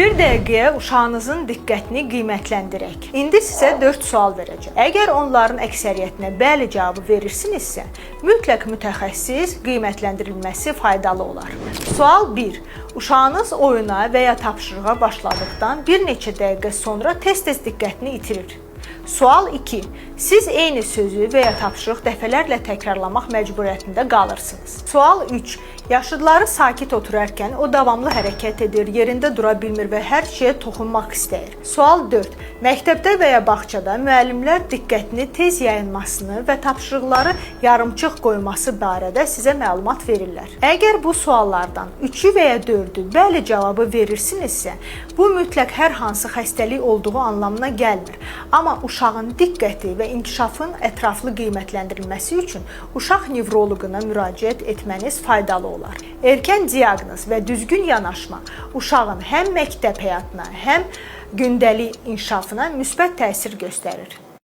Bir dəqiqəyə uşağınızın diqqətini qiymətləndirək. İndi sizə 4 sual verəcəm. Əgər onların əksəriyyətinə bəli cavabı verirsinizsə, mütləq mütəxəssis qiymətləndirilməsi faydalı olar. Sual 1. Uşağınız oyuna və ya tapşırığa başladıqdan bir neçə dəqiqə sonra tez-tez diqqətini itirir. Sual 2. Siz eyni sözü və ya tapşırıq dəfələrlə təkrarlamaq məcburiyyətində qalırsınız. Sual 3. Yaşlıları sakit oturarkən o davamlı hərəkət edir, yerində dura bilmir və hər şeyə toxunmaq istəyir. Sual 4. Məktəbdə və ya bağçada müəllimlər diqqətini tez yayınmasını və tapşırıqları yarımçıq qoyması barədə sizə məlumat verirlər. Əgər bu suallardan 3-ü və ya 4-ü bəli cavabı verirsinizsə, bu mütləq hər hansı xəstəlik olduğu anlamına gəlmir. Amma uşağın diqqəti və inkişafın ətraflı qiymətləndirilməsi üçün uşaq nevroloquna müraciət etməniz faydalı olar. Erkən diaqnoz və düzgün yanaşma uşağın həm məktəb həyatına, həm gündəlik inkişafına müsbət təsir göstərir.